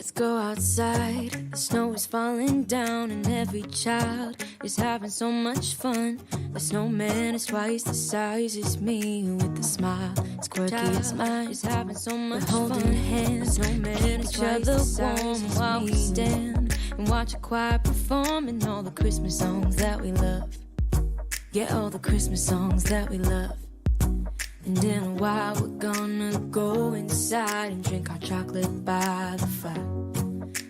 Let's go outside. The snow is falling down and every child is having so much fun. The snowman is twice the size as me with a smile. It's quirky, it's mine. Is having so much fun. Holding hands, snowman is twice the size as while we stand and watch a choir performing all the Christmas songs that we love. Yeah, all the Christmas songs that we love. And in a while we're gonna go inside and drink our chocolate by the fire.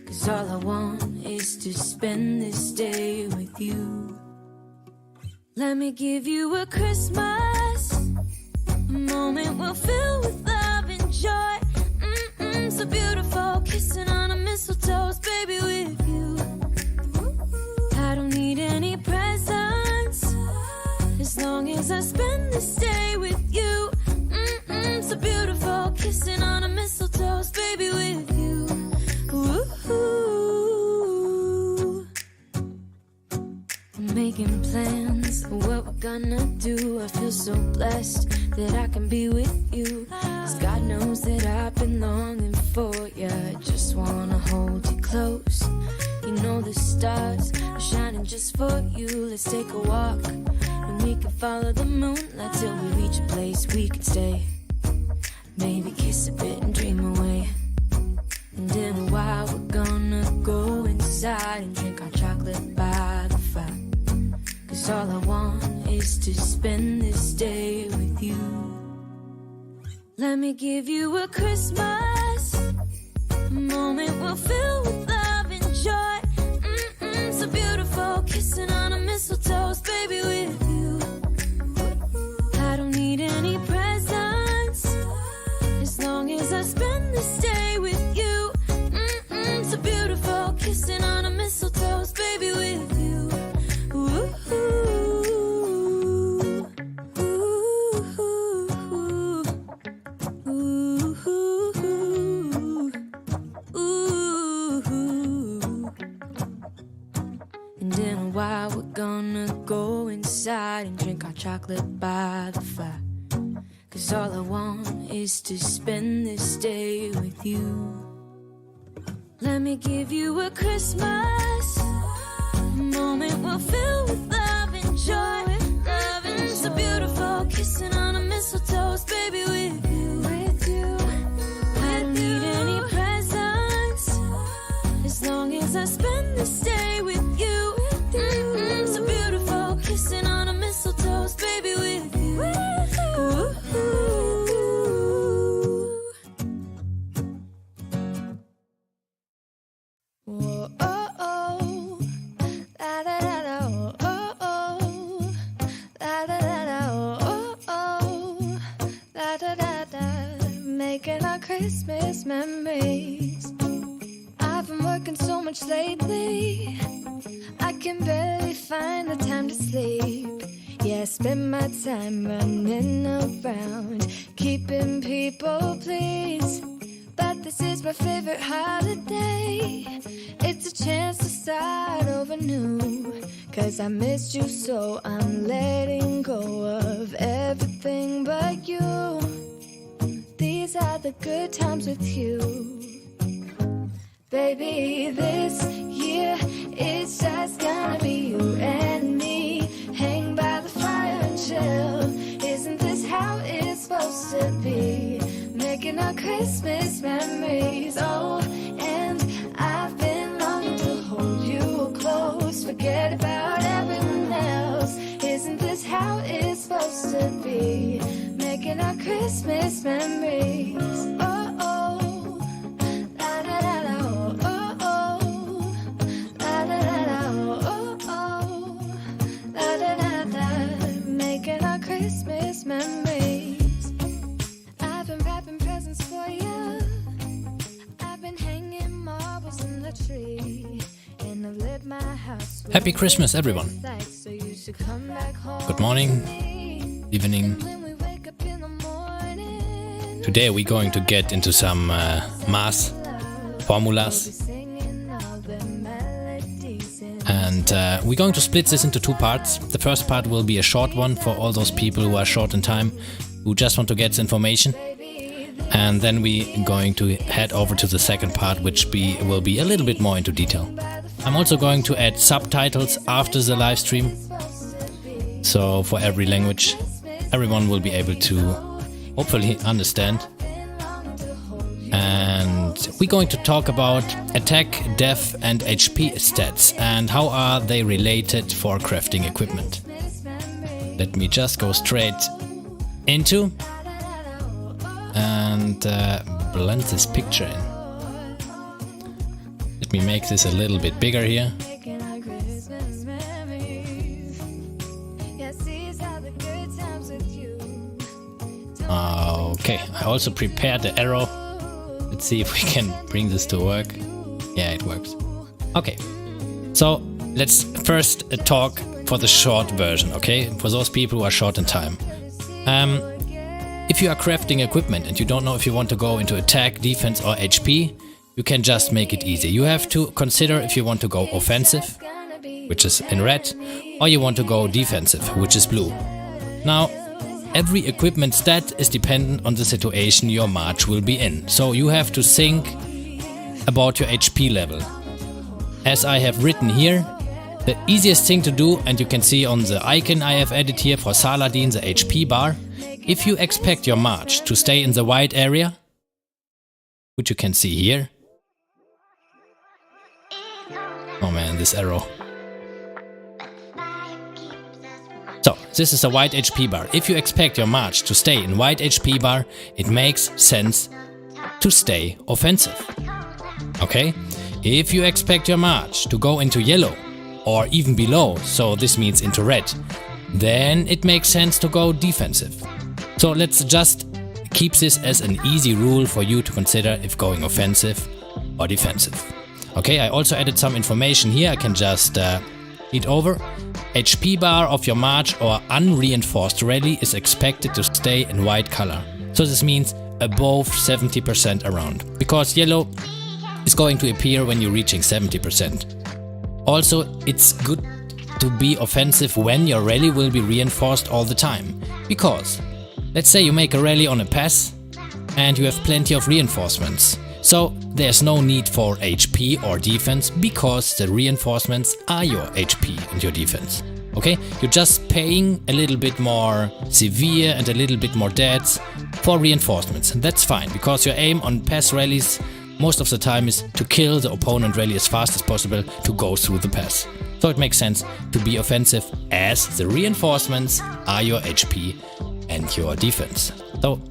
'Cause all I want is to spend this day with you. Let me give you a Christmas, a moment we'll fill with love and joy. So beautiful, kissing on a mistletoe, baby, with you. I don't need any presents, as long as I spend this day with you. So beautiful, kissing on a mistletoe, baby, with you. Ooh. I'm making plans of what we're gonna do. I feel so blessed that I can be with you. 'Cause God knows that I've been longing for you. I just wanna hold you close. You know the stars are shining just for you. Let's take a walk and we can follow the moonlight till we reach a place we can stay. Maybe kiss a bit and dream away. And in a while we're gonna go inside and drink our chocolate by the fire. 'Cause all I want is to spend this day with you. Let me give you a Christmas, a moment we'll fill with love and joy. So beautiful, kissing on a mistletoe, baby, with you. I don't need any presents, as long as I spend this day with you. So beautiful, kissing on a mistletoe, baby, with you. Ooh. And in a while we're gonna go inside and drink our chocolate by the fire. 'Cause all I want is to spend this day with you. Let me give you a Christmas, a moment we'll fill with love and joy. Love and so beautiful, kissing on a mistletoe, baby, with you. With you. I don't need any presents, as long as I spend this day with you. So beautiful, kissing on a mistletoe, baby, with you. Ooh. Whoa, oh, oh. La, la, la, la, oh, oh, oh. La, la, la, la, oh, oh. La, da, da, da. Making our Christmas memories. I've been working so much lately, I can barely find the time to sleep. Yeah, I spend my time running around, keeping people pleased. But this is my favorite holiday. It's a chance to start over new. 'Cause I missed you, so I'm letting go of everything but you. These are the good times with you. Baby, this year it's just gonna be you and me. Hang by the fire and chill. Isn't this how it's supposed to be? Making our Christmas memories. Oh, and I've been longing to hold you close. Forget about everyone else. Isn't this how it's supposed to be? Making our Christmas memories. Oh, oh. La, la, la, la, oh, oh, oh. La, la, la, la, oh, oh. La, da, da, da. Making our Christmas memories. I've been wrapping presents for you. I've been hanging marbles in the tree. And I've lit my house. Happy Christmas, everyone. So you should come back home. Good morning, evening. When we wake up in the morning, Today we're going to get into some math formulas. singing all the melodies and And we're going to split this into two parts. The first part will be a short one for all those people who are short in time, who just want to get the information. And then we're going to head over to the second part, which will be a little bit more into detail. I'm also going to add subtitles after the live stream. So for every language, everyone will be able to hopefully understand. And we're going to talk about attack, def and HP stats and how are they related for crafting equipment. Let me just go straight into and blend this picture in. Let me make this a little bit bigger here. Okay, I also prepared the arrow. Let's see if we can bring this to work. Yeah, it works. Okay, so let's first talk for the short version, okay? For those people who are short in time. If you are crafting equipment and you don't know if you want to go into attack, defense or HP, you can just make it easy. You have to consider if you want to go offensive, which is in red, or you want to go defensive, which is blue. Now, every equipment stat is dependent on the situation your march will be in. So you have to think about your HP level. As I have written here, the easiest thing to do, and you can see on the icon I have added here for Saladin, the HP bar, if you expect your march to stay in the white area, which you can see here. Oh man, this arrow. So, this is a white HP bar. If you expect your march to stay in white HP bar, it makes sense to stay offensive. Okay? If you expect your march to go into yellow, or even below, so this means into red, then it makes sense to go defensive. So let's just keep this as an easy rule for you to consider if going offensive or defensive. Okay, I also added some information here. I can just read over. HP bar of your march or unreinforced rally is expected to stay in white color. So this means above 70% around, because yellow is going to appear when you're reaching 70%. Also, it's good to be offensive when your rally will be reinforced all the time, because let's say you make a rally on a pass and you have plenty of reinforcements. So there's no need for HP or defense, because the reinforcements are your HP and your defense. Okay, you're just paying a little bit more severe and a little bit more deaths for reinforcements. And that's fine, because your aim on pass rallies most of the time is to kill the opponent rally as fast as possible to go through the pass. So it makes sense to be offensive, as the reinforcements are your HP and your defense. So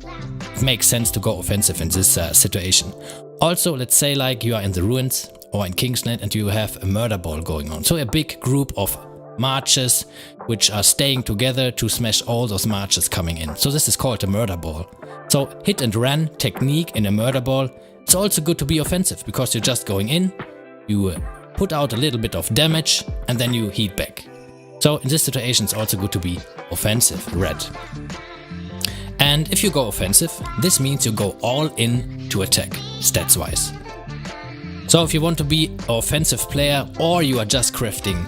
it makes sense to go offensive in this situation. Also, let's say like you are in the ruins or in Kingsland and you have a murder ball going on. So a big group of marches which are staying together to smash all those marches coming in. So this is called a murder ball. So hit and run technique in a murder ball. It's also good to be offensive, because you're just going in, you put out a little bit of damage and then you heat back. So in this situation it's also good to be offensive, red. And if you go offensive, this means you go all in to attack, stats wise. So if you want to be an offensive player, or you are just crafting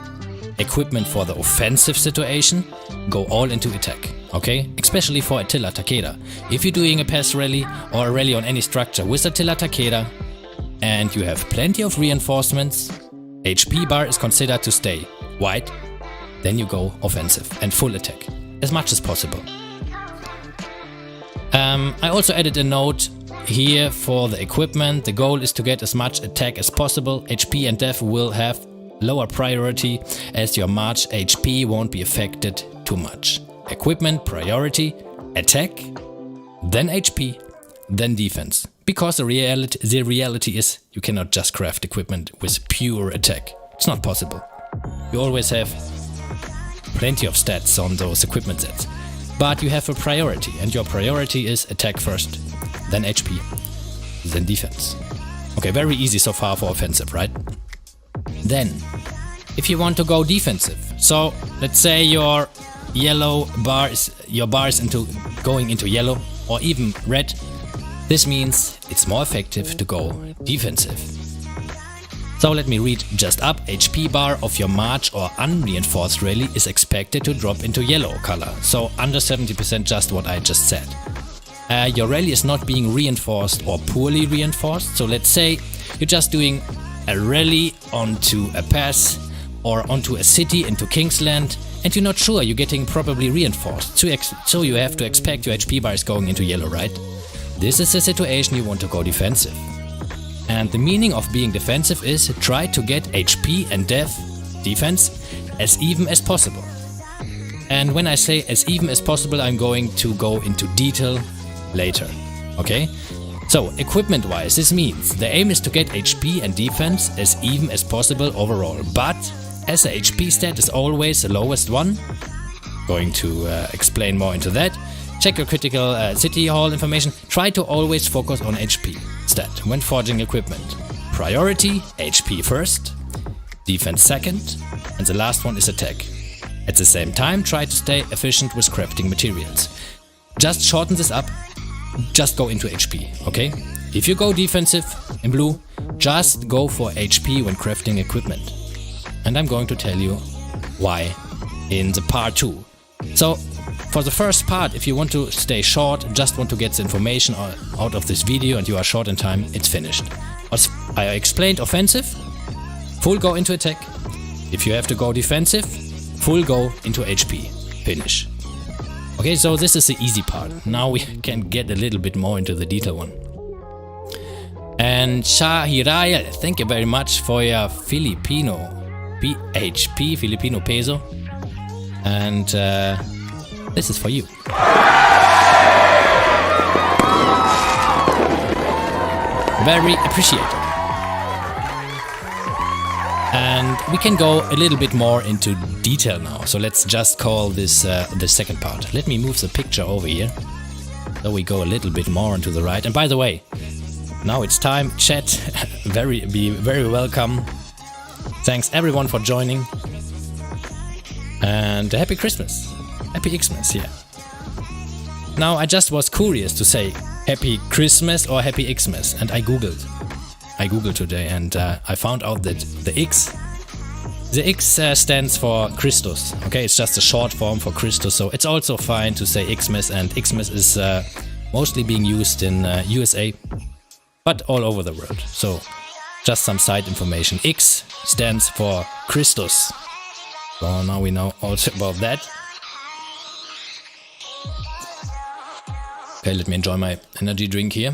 equipment for the offensive situation, go all into attack. Okay, especially for Attila Takeda. If you're doing a pass rally or a rally on any structure with Attila Takeda and you have plenty of reinforcements, HP bar is considered to stay white, then you go offensive and full attack as much as possible. I also added a note here for the equipment. The goal is to get as much attack as possible. HP and def will have lower priority, as your march HP won't be affected too much. Equipment priority, attack, then HP, then defense. Because the reality is you cannot just craft equipment with pure attack. It's not possible. You always have plenty of stats on those equipment sets. But you have a priority, and your priority is attack first, then HP, then defense. Okay, very easy so far for offensive, right? Then, if you want to go defensive, so let's say your yellow bar is going into yellow or even red, this means it's more effective to go defensive. So let me read just up. HP bar of your march or unreinforced rally is expected to drop into yellow color, so under 70%, just what I just said. your rally is not being reinforced or poorly reinforced. So let's say you're just doing a rally onto a pass or onto a city into Kingsland, and you're not sure you're getting properly reinforced. So you have to expect your HP bar is going into yellow, right? This is a situation you want to go defensive. And the meaning of being defensive is try to get HP and defense as even as possible. And when I say as even as possible, I'm going to go into detail later. Okay? So, equipment wise, this means the aim is to get HP and defense as even as possible overall. But as the HP stat is always the lowest one, going to explain more into that. Check your critical city hall information. Try to always focus on HP stat when forging equipment. Priority, HP first, defense second, and the last one is attack. At the same time, try to stay efficient with crafting materials. Just shorten this up, just go into HP, okay? If you go defensive in blue, just go for HP when crafting equipment. And I'm going to tell you why in the part 2. So, for the first part, if you want to stay short, just want to get the information out of this video and you are short in time, it's finished. As I explained offensive, full go into attack. If you have to go defensive, full go into HP. Finish. Okay, so this is the easy part. Now we can get a little bit more into the detail one. And Shahirayal, thank you very much for your Filipino PHP, Filipino peso. And this is for you. Very appreciated. And we can go a little bit more into detail now. So let's just call this the second part. Let me move the picture over here. So we go a little bit more into the right. And by the way, now it's time. Chat, be very welcome. Thanks everyone for joining. And happy Christmas. Happy Xmas, yeah. Now I just was curious to say happy Christmas or happy Xmas, and I googled today, and I found out that the X stands for Christus. Okay, it's just a short form for Christus, so it's also fine to say Xmas, and Xmas is mostly being used in USA, but all over the world. So just some side information. X stands for Christus. So now we know also about that. Okay, let me enjoy my energy drink here.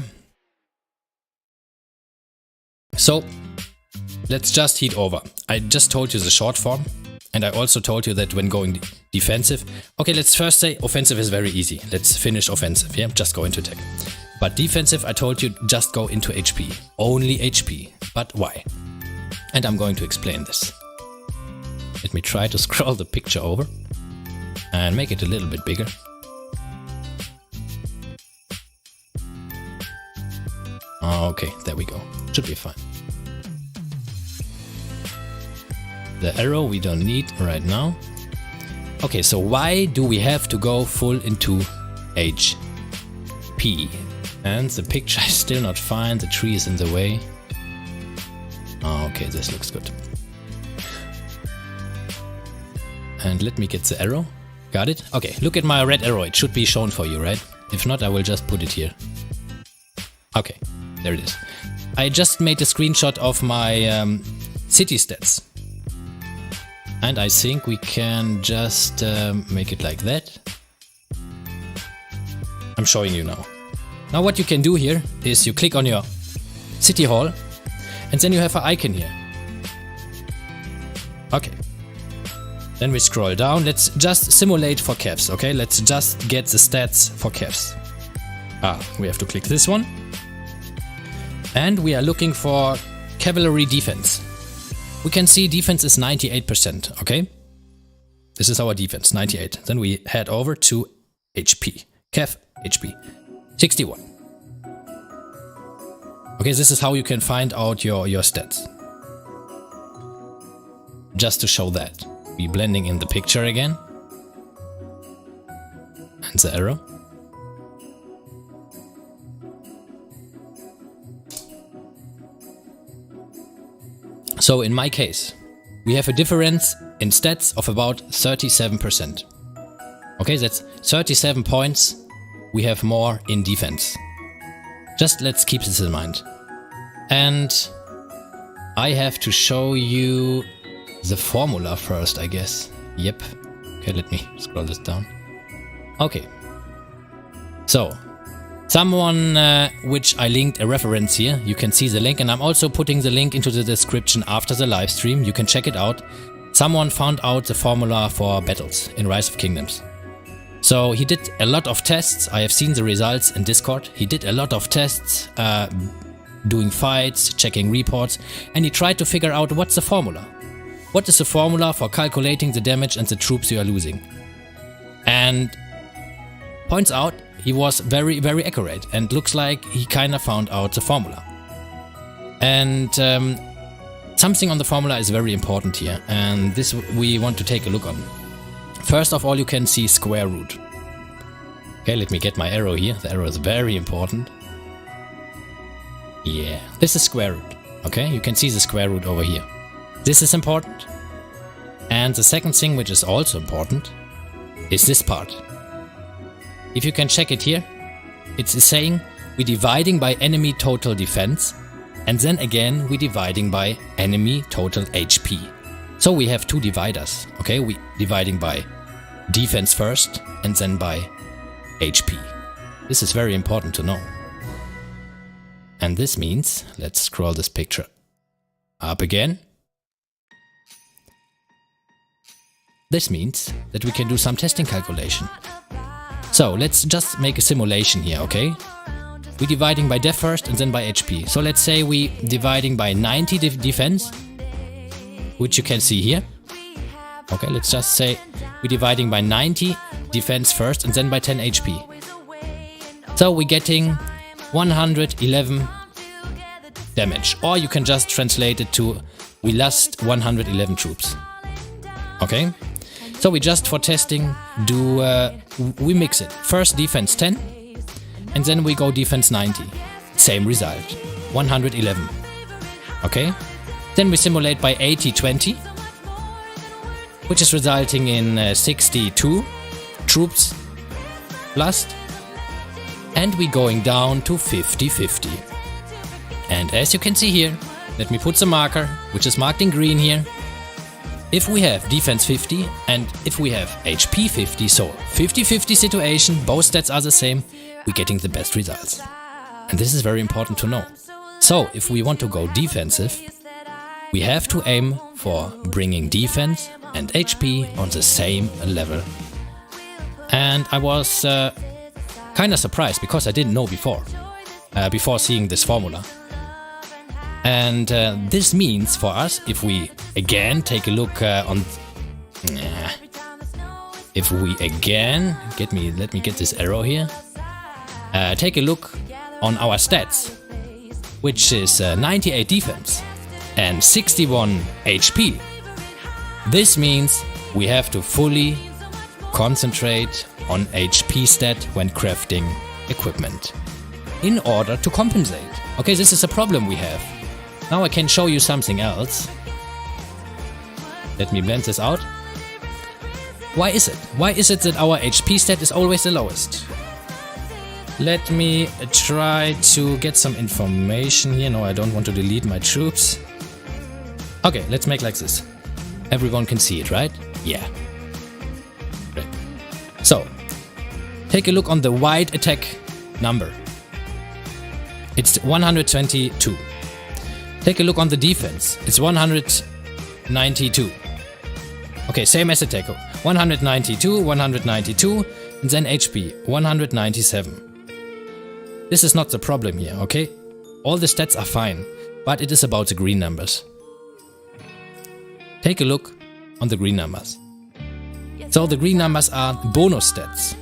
So, let's just heat over. I just told you the short form, and I also told you that when going defensive... Okay, let's first say offensive is very easy. Let's finish offensive, yeah? Just go into attack. But defensive, I told you, just go into HP. Only HP. But why? And I'm going to explain this. Let me try to scroll the picture over and make it a little bit bigger. Okay, there we go. Should be fine. The arrow we don't need right now. Okay, so why do we have to go full into HP? And the picture is still not fine, the tree is in the way. Okay, this looks good. And let me get the arrow. Got it? Okay, look at my red arrow, it should be shown for you, right? If not, I will just put it here. Okay, there it is. I just made a screenshot of my city stats. And I think we can just make it like that. I'm showing you now. Now what you can do here is you click on your city hall and then you have an icon here. Okay. Then we scroll down. Let's just simulate for Cavs, okay? Let's just get the stats for Cavs. We have to click this one. And we are looking for cavalry defense. We can see defense is 98%, okay? This is our defense, 98. Then we head over to HP. Cav HP, 61. Okay, this is how you can find out your stats. Just to show that. Be blending in the picture again. And the arrow. So in my case, we have a difference in stats of about 37%. Okay, that's 37 points we have more in defense. Just let's keep this in mind. And I have to show you the formula first, I guess. Yep. Okay, let me scroll this down. Okay. So, someone which I linked a reference here. You can see the link, and I'm also putting the link into the description after the live stream. You can check it out. Someone found out the formula for battles in Rise of Kingdoms. So he did a lot of tests. I have seen the results in Discord. He did a lot of tests, doing fights, checking reports, and he tried to figure out what's the formula. What is the formula for calculating the damage and the troops you are losing? And points out he was very, very accurate, and looks like he kind of found out the formula. And something on the formula is very important here, and this we want to take a look on. First of all, you can see square root. Okay, let me get my arrow here. The arrow is very important. Yeah, this is square root. Okay, you can see the square root over here. This is important. And the second thing, which is also important, is this part. If you can check it here, it's saying we're dividing by enemy total defense, and then again we're dividing by enemy total HP. So we have two dividers, okay? We're dividing by defense first and then by HP. This is very important to know. And this means, let's scroll this picture up again. This means that we can do some testing calculation. So let's just make a simulation here, okay? We're dividing by def first and then by HP. So let's say we're dividing by 90 defense, which you can see here. Okay, let's just say we're dividing by 90 defense first and then by 10 HP. So we're getting 111 damage. Or you can just translate it to we lost 111 troops. Okay? So we just for testing do, we mix it. First defense 10 and then we go defense 90. Same result, 111. Okay? Then we simulate by 80-20, which is resulting in 62 troops lost. And we're going down to 50-50. And as you can see here, let me put the marker, which is marked in green here. If we have defense 50 and if we have HP 50, so 50-50 situation, both stats are the same, we're getting the best results. And this is very important to know. So if we want to go defensive, we have to aim for bringing defense and HP on the same level. And I was kind of surprised because I didn't know before seeing this formula. And this means for us, if we again take a look if we again let me get this arrow here. Take a look on our stats, which is 98 defense and 61 HP. This means we have to fully concentrate on HP stat when crafting equipment in order to compensate. Okay, this is a problem we have. Now I can show you something else. Let me blend this out. Why is it? Why is it that our HP stat is always the lowest? Let me try to get some information here. No, I don't want to delete my troops. Okay, let's make like this. Everyone can see it, right? Yeah. Great. So, take a look on the wide attack number. It's 122. Take a look on the defense. It's 192. Okay, same as attack. 192, 192, and then HP, 197. This is not the problem here, okay? All the stats are fine, but it is about the green numbers. Take a look on the green numbers. So the green numbers are bonus stats.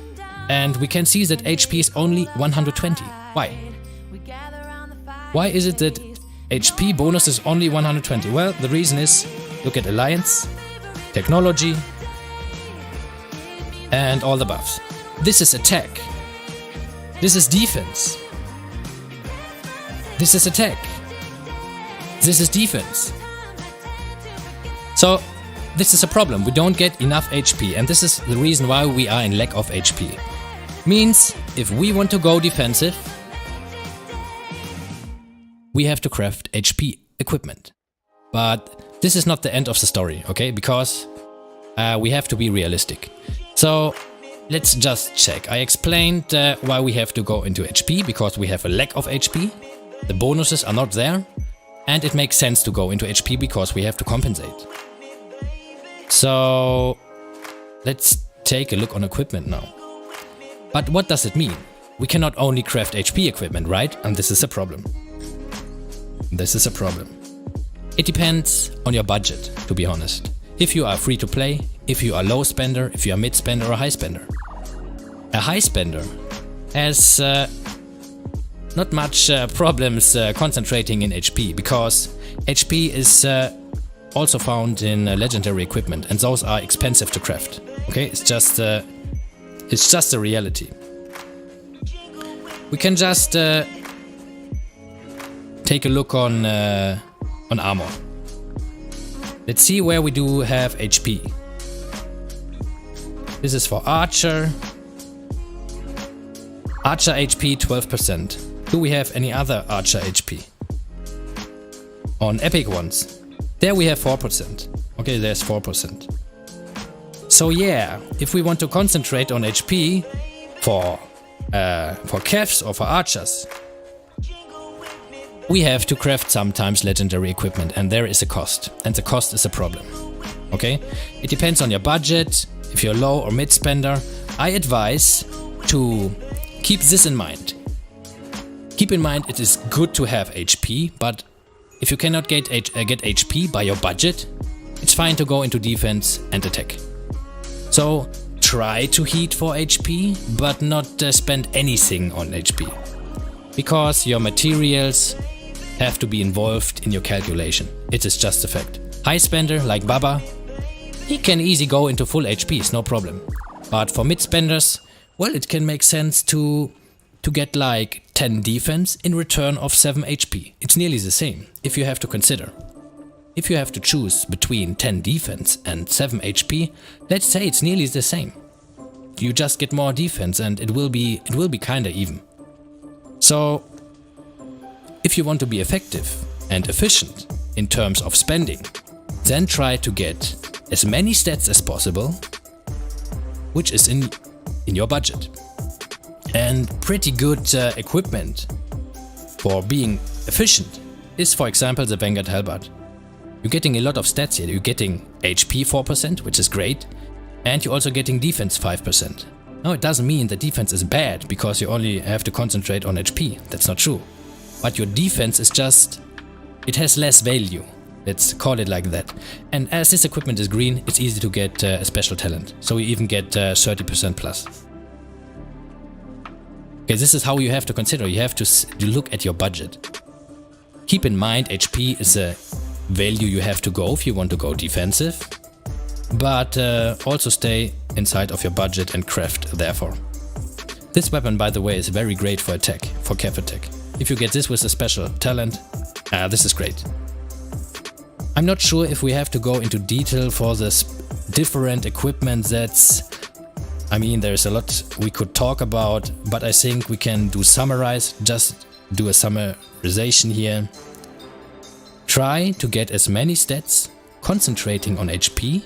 And we can see that HP is only 120. Why? Why is it that HP bonus is only 120? Well, the reason is, look at Alliance, Technology, and all the buffs. This is attack. This is defense. This is attack. This is defense. So, this is a problem. We don't get enough HP, and this is the reason why we are in lack of HP. Means if we want to go defensive, we have to craft HP equipment. But this is not the end of the story, okay? Because we have to be realistic. So let's just check. I explained why we have to go into HP, because we have a lack of HP. The bonuses are not there. And it makes sense to go into HP because we have to compensate. So let's take a look on equipment now. But what does it mean? We cannot only craft HP equipment, right? And this is a problem. This is a problem. It depends on your budget, to be honest. If you are free to play, if you are low spender, if you are mid spender or high spender. A high spender has not much problems concentrating in HP, because HP is also found in legendary equipment, and those are expensive to craft. Okay, it's just a reality. We can just take a look on armor. Let's see where we do have HP. This is for Archer. Archer HP 12%. Do we have any other Archer HP? On epic ones. There we have 4%. Okay, there's 4%. So yeah, if we want to concentrate on HP for Kevs or for Archers, we have to craft sometimes legendary equipment, and there is a cost, and the cost is a problem. Okay? It depends on your budget. If you're low or mid spender, I advise to keep this in mind. Keep in mind it is good to have HP, but if you cannot get HP by your budget, it's fine to go into defense and attack. So try to heat for HP, but not spend anything on HP. Because your materials have to be involved in your calculation. It is just a fact. High spender like Baba, he can easily go into full HPs, no problem. But for mid spenders, well, it can make sense to get like 10 defense in return of 7 HP. It's nearly the same, if you have to consider. If you have to choose between 10 defense and 7 HP, let's say it's nearly the same. You just get more defense and it will be kinda even. So, if you want to be effective and efficient in terms of spending, then try to get as many stats as possible, which is in your budget. And pretty good equipment for being efficient is, for example, the Vanguard Halberd. You're getting a lot of stats here. You're getting HP 4%, which is great, and you're also getting defense 5%. Now, it doesn't mean that defense is bad because you only have to concentrate on HP. That's not true. But your defense is just, it has less value. Let's call it like that. And as this equipment is green, it's easy to get a special talent. So you even get 30% plus. Okay, this is how you have to consider. You have to look at your budget. Keep in mind, HP is a value you have to go if you want to go defensive. But also stay inside of your budget and craft therefore. This weapon, by the way, is very great for attack, for Kev attack. If you get this with a special talent, this is great. I'm not sure if we have to go into detail for this different equipment that's... I mean, there's a lot we could talk about, but I think we can summarize, just do a summarization here. Try to get as many stats, concentrating on HP,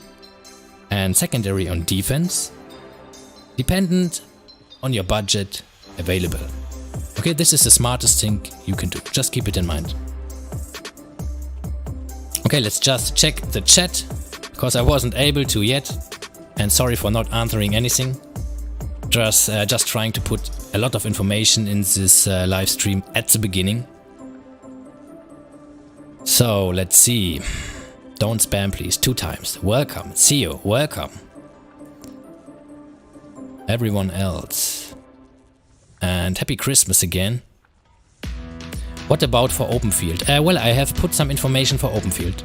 and secondary on defense, dependent on your budget available. Okay, this is the smartest thing you can do, just keep it in mind. Okay, let's just check the chat, because I wasn't able to yet. And sorry for not answering anything. Just trying to put a lot of information in this live stream at the beginning. So let's see. Don't spam please, 2 times. Welcome, see you, welcome. Everyone else. And happy Christmas again. What about for open field? Well, I have put some information for open field.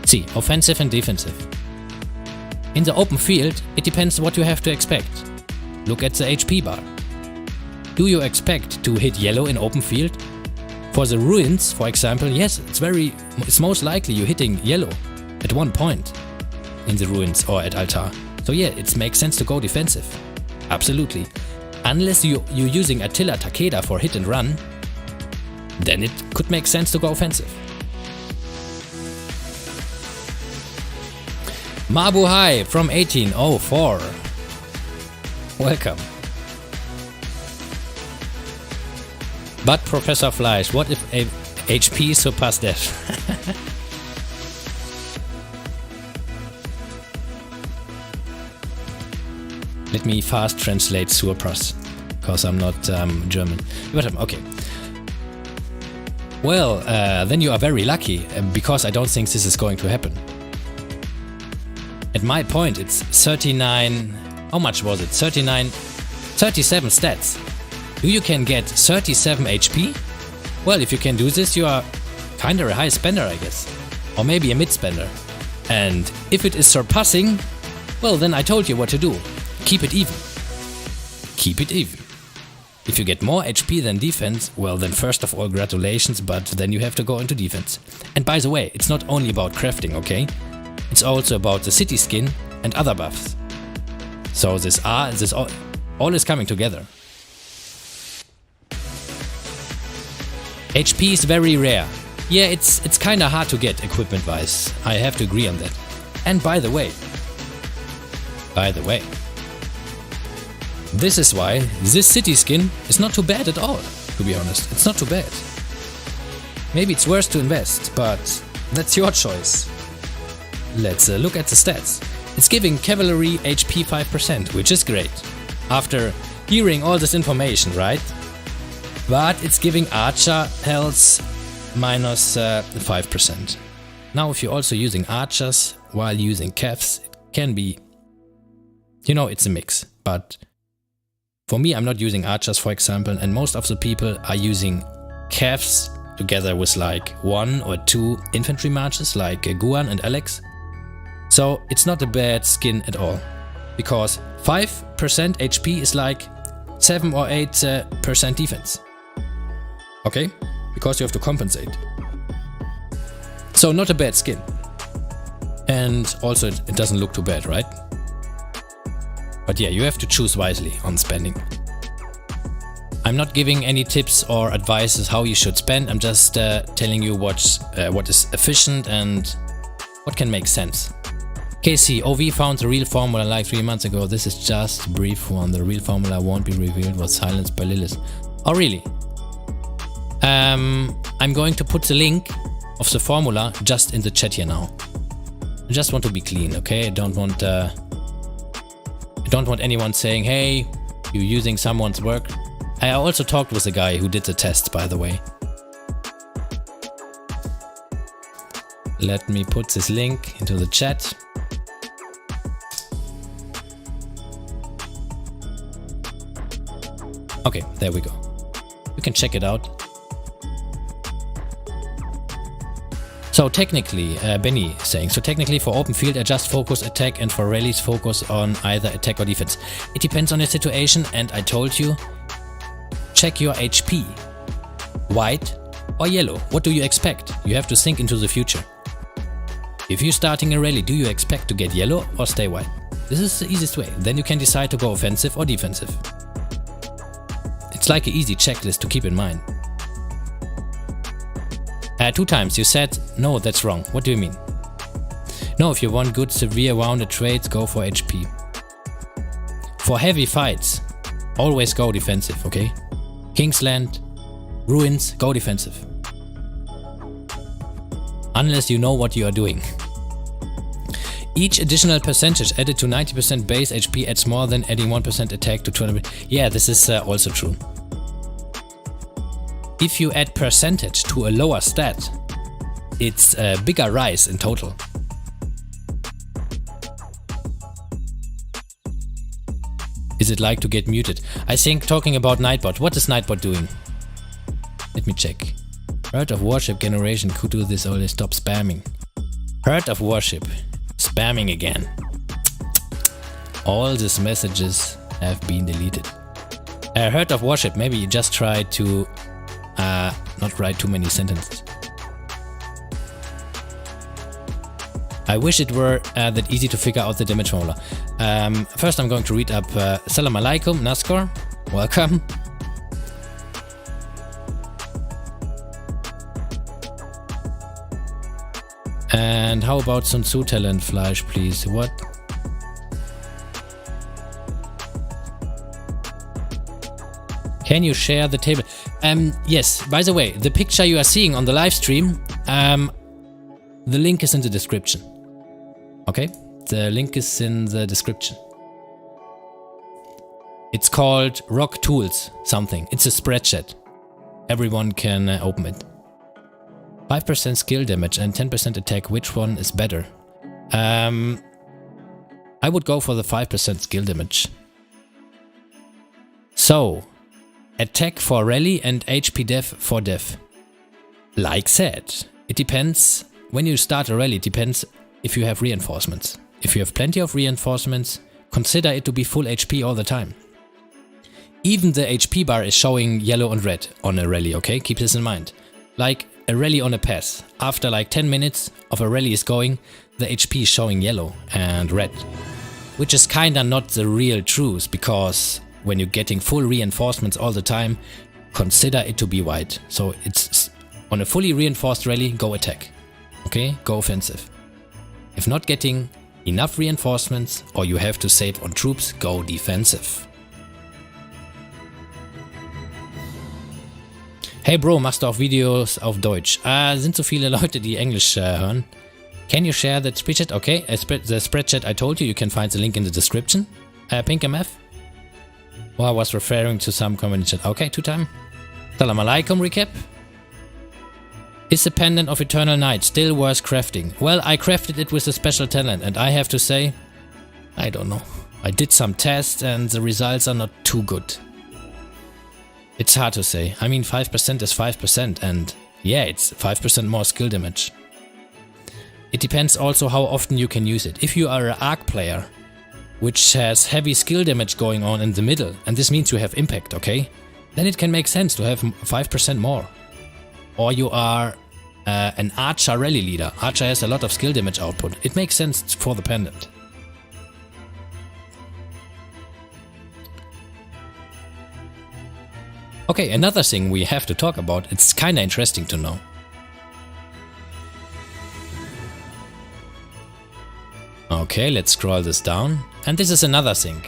See, offensive and defensive. In the open field, it depends what you have to expect. Look at the HP bar. Do you expect to hit yellow in open field? For the ruins, for example, yes, it's most likely you're hitting yellow at one point. in the ruins or at altar. So yeah, it makes sense to go defensive. Absolutely. Unless you're using Attila Takeda for hit and run, then it could make sense to go offensive. Mabu Hai from 1804. Welcome. But Professor Fleisch, what if HP surpass Def? Let me fast translate surpass, because I'm not German. But okay. Well, then you are very lucky, because I don't think this is going to happen. At my point, it's 39... How much was it? 37 stats. You can get 37 HP? Well, if you can do this, you are kinda a high spender, I guess. Or maybe a mid spender. And if it is surpassing, well, then I told you what to do. Keep it even. Keep it even. If you get more HP than defense, well, then first of all, congratulations, but then you have to go into defense. And by the way, it's not only about crafting, okay? It's also about the city skin and other buffs. So this all is coming together. HP is very rare. Yeah, it's kinda hard to get equipment wise. I have to agree on that. And by the way, this is why this city skin is not too bad at all, to be honest. It's not too bad. Maybe it's worth to invest, but that's your choice. Let's look at the stats. It's giving cavalry HP 5%, which is great. After hearing all this information, right? But it's giving archer health minus 5%. Now if you're also using archers while using kevs, it can be... You know, it's a mix, but... For me, I'm not using archers, for example, and most of the people are using kevs together with like 1 or 2 infantry marches, like Guan and Alex. So it's not a bad skin at all, because 5% HP is like 7 or 8% defense. Okay? Because you have to compensate. So not a bad skin. And also it doesn't look too bad, right? But yeah, you have to choose wisely on spending. I'm not giving any tips or advices how you should spend. I'm just telling you what is efficient and what can make sense. KC, OV found the real formula like 3 months ago. This is just a brief one. The real formula won't be revealed, was silenced by Lilith. Oh really? I'm going to put the link of the formula just in the chat here now. I just want to be clean, okay? I don't want anyone saying, hey, you're using someone's work. I also talked with the guy who did the test, by the way. Let me put this link into the chat. Okay, there we go. You can check it out. So technically, Benny is saying, so technically for open field I just focus attack and for rallies focus on either attack or defense. It depends on your situation and I told you, check your HP. White or yellow, what do you expect? You have to think into the future. If you're starting a rally, do you expect to get yellow or stay white? This is the easiest way, then you can decide to go offensive or defensive. It's like an easy checklist to keep in mind. 2 times you said, no, that's wrong. What do you mean? No, if you want good severe wounded trades, go for HP. For heavy fights, always go defensive, okay? Kingsland, ruins, go defensive. Unless you know what you are doing. Each additional percentage added to 90% base HP adds more than adding 1% attack to 200%. Yeah, this is also true. If you add percentage to a lower stat, it's a bigger rise in total. Is it like to get muted? I think talking about Nightbot. What is Nightbot doing? Let me check. Heart of Worship generation could do this only. Stop spamming. Heart of Worship. Spamming again. All these messages have been deleted. Heart of Worship. Maybe you just try to not write too many sentences. I wish it were that easy to figure out the damage formula. First I'm going to read up Salam alaikum, Naskor. Welcome. And how about Sun Tzu Talent Fleisch, please? What? Can you share the table? Yes, by the way, the picture you are seeing on the live stream, the link is in the description. Okay? The link is in the description. It's called ROK Tools something. It's a spreadsheet. Everyone can open it. 5% skill damage and 10% attack. Which one is better? I would go for the 5% skill damage. So, attack for rally and HP def for def. Like said, it depends. When you start a rally, it depends if you have reinforcements. If you have plenty of reinforcements, consider it to be full HP all the time. Even the HP bar is showing yellow and red on a rally, okay? Keep this in mind. Like a rally on a pass. After like 10 minutes of a rally is going, the HP is showing yellow and red. Which is kinda not the real truth, because when you're getting full reinforcements all the time, consider it to be white. So it's on a fully reinforced rally, go attack. Okay, go offensive. If not getting enough reinforcements or you have to save on troops, go defensive. Hey Bro, machst du auch Videos auf Deutsch? Sind so viele Leute, die Englisch hören. Can you share that spreadsheet? Okay, the spreadsheet I told you, you can find the link in the description. Pink MF? Oh, I was referring to some comment chat. Okay, 2-time. Salam alaikum recap. Is the pendant of Eternal Night still worth crafting? Well, I crafted it with a special talent and I have to say, I don't know. I did some tests and the results are not too good. It's hard to say. I mean, 5% is 5% and yeah, it's 5% more skill damage. It depends also how often you can use it. If you are an ARC player, which has heavy skill damage going on in the middle, and this means you have impact, okay? Then it can make sense to have 5% more. Or you are an Archer rally leader. Archer has a lot of skill damage output. It makes sense for the pendant. Okay, another thing we have to talk about, it's kinda interesting to know. Okay, let's scroll this down. And this is another thing.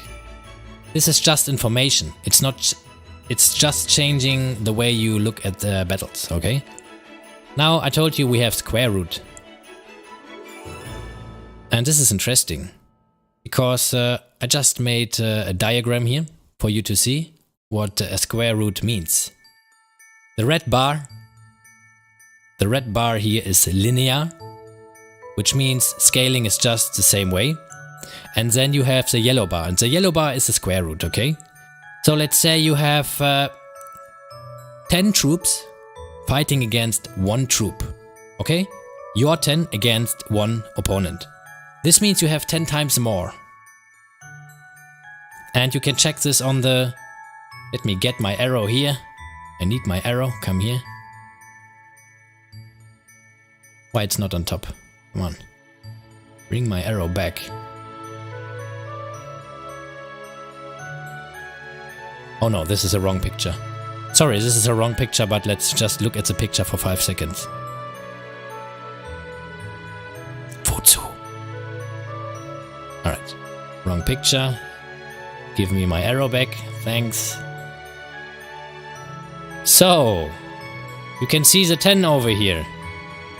This is just information. It's just changing the way you look at the battles, okay? Now, I told you we have square root. And this is interesting. Because I just made a diagram here for you to see what a square root means. The red bar here is linear, which means scaling is just the same way. And then you have the yellow bar, and the yellow bar is the square root, okay? So let's say you have 10 troops fighting against 1 troop, okay? You're 10 against 1 opponent. This means you have 10 times more. And you can check this on the... Let me get my arrow here. I need my arrow, come here. Why it's not on top? Come on. Bring my arrow back. Oh no, this is a wrong picture. Sorry, this is a wrong picture, but let's just look at the picture for 5 seconds. Wozu? Alright, wrong picture. Give me my arrow back, thanks. So, you can see the 10 over here.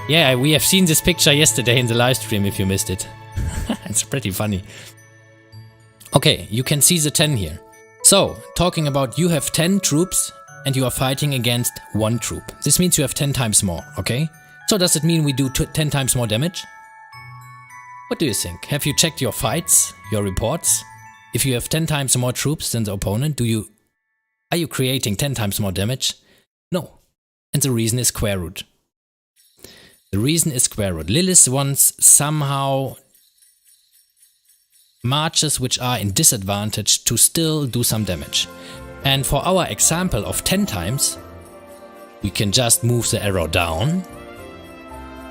Yeah, we have seen this picture yesterday in the live stream if you missed it. It's pretty funny. Okay, you can see the 10 here. So, talking about you have 10 troops and you are fighting against 1 troop. This means you have 10 times more, okay? So does it mean we do 10 times more damage? What do you think? Have you checked your fights, your reports? If you have 10 times more troops than the opponent, are you creating 10 times more damage? No. And the reason is square root. The reason is square root. Lilith wants somehow marches which are in disadvantage to still do some damage. And for our example of 10 times, we can just move the arrow down.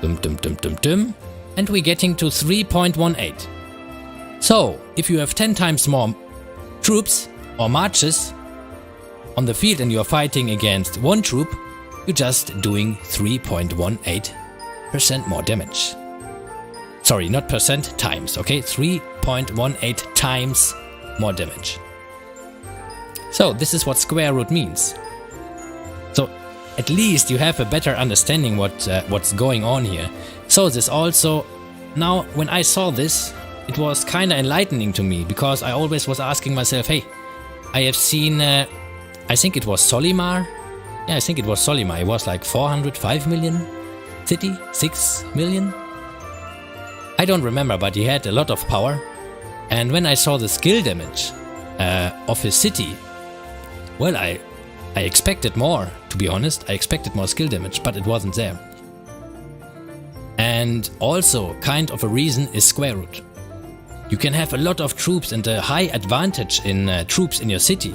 Dum dum dum dum dum. and we're getting to 3.18. So, if you have 10 times more troops or marches on the field and you are fighting against one troop, you're just doing 3.18% more damage. Sorry, not percent, times, okay? 3.18 times more damage. So, this is what square root means. So, at least you have a better understanding what's going on here. So, this also, now when I saw this, it was kinda enlightening to me, because I always was asking myself, hey, I have seen, I think it was Solimar. Yeah, I think it was Solimar. It was like 405 million city, 6 million. I don't remember, but he had a lot of power. And when I saw the skill damage of his city, well, I expected more, to be honest. I expected more skill damage, but it wasn't there. And also, kind of a reason is square root. You can have a lot of troops and a high advantage in troops in your city,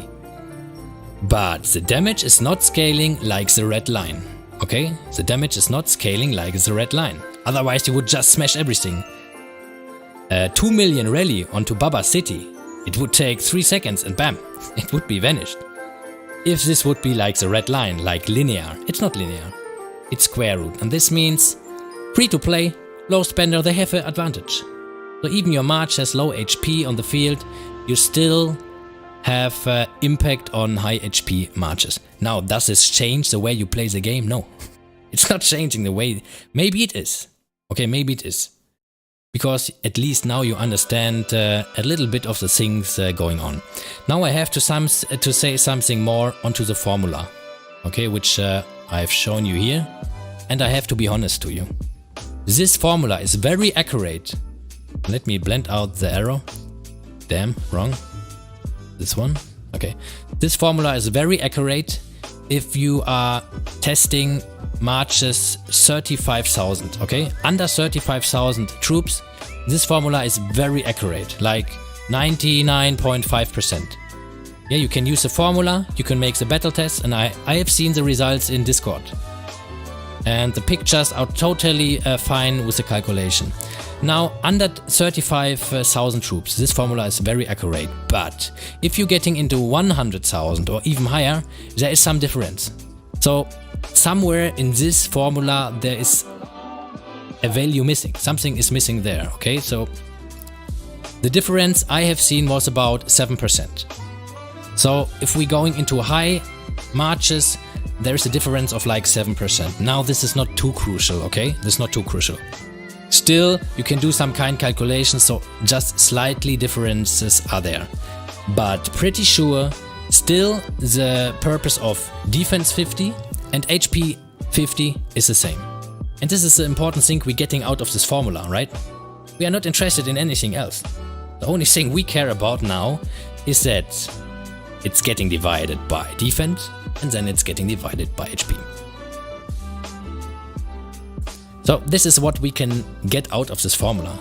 but the damage is not scaling like the red line. Okay? The damage is not scaling like the red line. Otherwise you would just smash everything. 2 million rally onto Baba's city. It would take 3 seconds and bam, it would be vanished. If this would be like the red line, like linear. It's not linear. It's square root. And this means free to play, low spender, they have an advantage. So even your March has low HP on the field, you still have impact on high HP marches. Now, does this change the way you play the game? No. It's not changing the way... Maybe it is. Okay, maybe it is. Because at least now you understand a little bit of the things going on. Now I have to say something more onto the formula. Okay, which I've shown you here. And I have to be honest to you. This formula is very accurate. Let me blend out the arrow. Damn, wrong. This one. Okay. This formula is very accurate if you are testing marches 35,000, okay? Under 35,000 troops, this formula is very accurate, like 99.5%. Yeah, you can use the formula, you can make the battle test, and I have seen the results in Discord. And the pictures are totally fine with the calculation. Now, under 35,000 troops, this formula is very accurate, but if you're getting into 100,000 or even higher, there is some difference. So, somewhere in this formula there is a value missing, something is missing there, okay? So, the difference I have seen was about 7%. So, if we're going into high marches, there is a difference of like 7%. Now, this is not too crucial, okay? This is not too crucial. Still, you can do some kind of calculations, so just slightly differences are there. But pretty sure, still the purpose of defense 50 and HP 50 is the same. And this is the important thing we're getting out of this formula, right? We are not interested in anything else. The only thing we care about now is that it's getting divided by defense and then it's getting divided by HP. So this is what we can get out of this formula.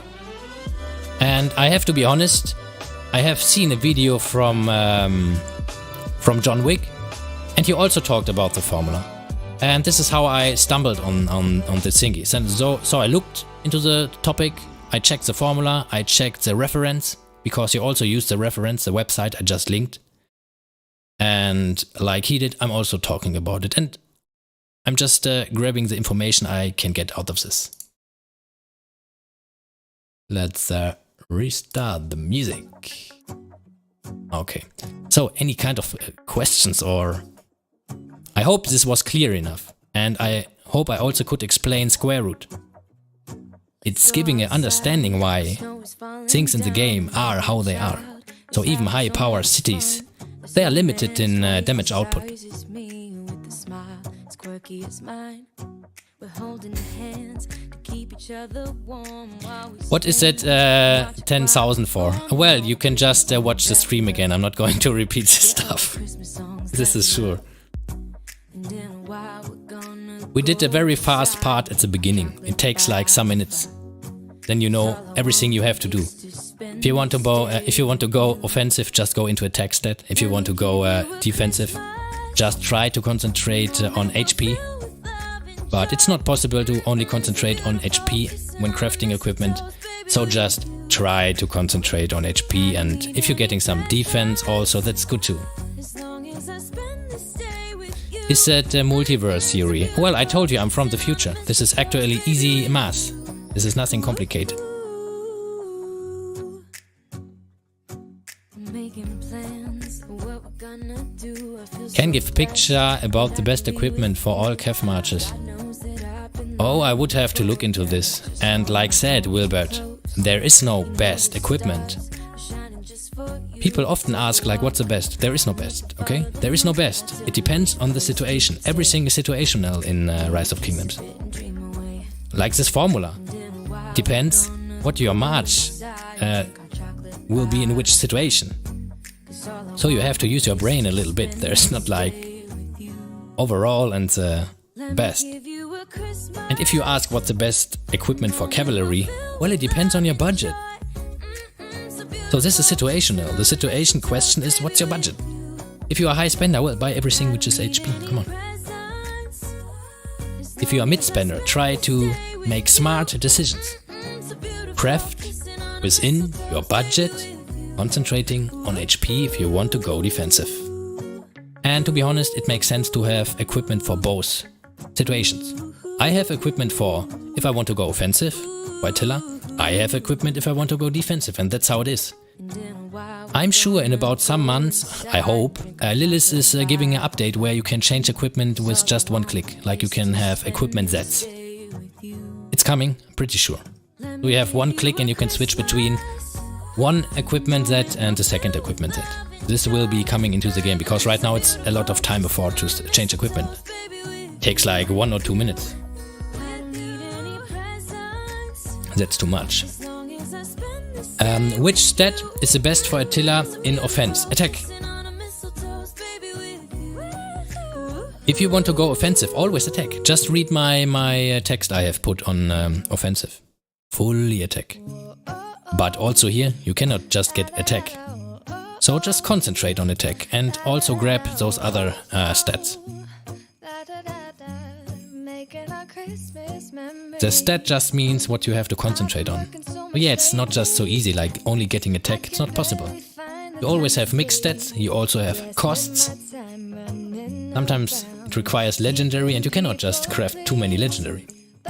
And I have to be honest, I have seen a video from John Wick, and he also talked about the formula. And this is how I stumbled on the thingy. And so I looked into the topic, I checked the formula, I checked the reference, because he also used the reference, the website I just linked. And like he did, I'm also talking about it. And I'm just grabbing the information I can get out of this. Let's restart the music. Okay, so any kind of questions, or... I hope this was clear enough, and I hope I also could explain square root. It's giving an understanding why things in the game are how they are. So even high power cities, they are limited in damage output. What is that 10,000 for? Well, you can just watch the stream again. I'm not going to repeat this stuff. This is sure. We did a very fast part at the beginning. It takes like some minutes. Then you know everything you have to do. If you want to go offensive, just go into attack stat. If you want to go defensive, just try to concentrate on HP. but it's not possible to only concentrate on HP when crafting equipment, so just try to concentrate on HP, and if you're getting some defense also, that's good too. Is that a multiverse theory? Well, I told you I'm from the future. This is actually easy math. This is nothing complicated. Can give picture about the best equipment for all KEF matches. Oh, I would have to look into this. And like said, Wilbert, there is no best equipment. People often ask like, what's the best? There is no best, okay? There is no best. It depends on the situation. Everything is situational in Rise of Kingdoms. Like this formula. Depends what your march will be in which situation. So you have to use your brain a little bit. There's not like overall and the best. And if you ask what's the best equipment for cavalry, well, it depends on your budget. So this is situational. The situation question is, what's your budget? If you are a high spender, well, buy everything which is HP. Come on. If you are mid spender, try to make smart decisions. Craft within your budget, concentrating on HP if you want to go defensive. And to be honest, it makes sense to have equipment for both situations. I have equipment for if I want to go offensive, for Attila. I have equipment if I want to go defensive, and that's how it is. I'm sure in about some months, I hope, Lilith is giving an update where you can change equipment with just one click, like you can have equipment sets. It's coming, I'm pretty sure. So you have one click and you can switch between one equipment set and the second equipment set. This will be coming into the game, because right now it's a lot of time before to change equipment. Takes like 1 or 2 minutes. That's too much. Which stat is the best for Attila in offense? Attack. If you want to go offensive, always attack. Just read my text I have put on offensive. Fully attack. But also here, you cannot just get attack. So just concentrate on attack and also grab those other stats. The stat just means what you have to concentrate on. But yeah, it's not just so easy like only getting attack, it's not possible. You always have mixed stats, you also have costs. Sometimes it requires legendary and you cannot just craft too many legendary.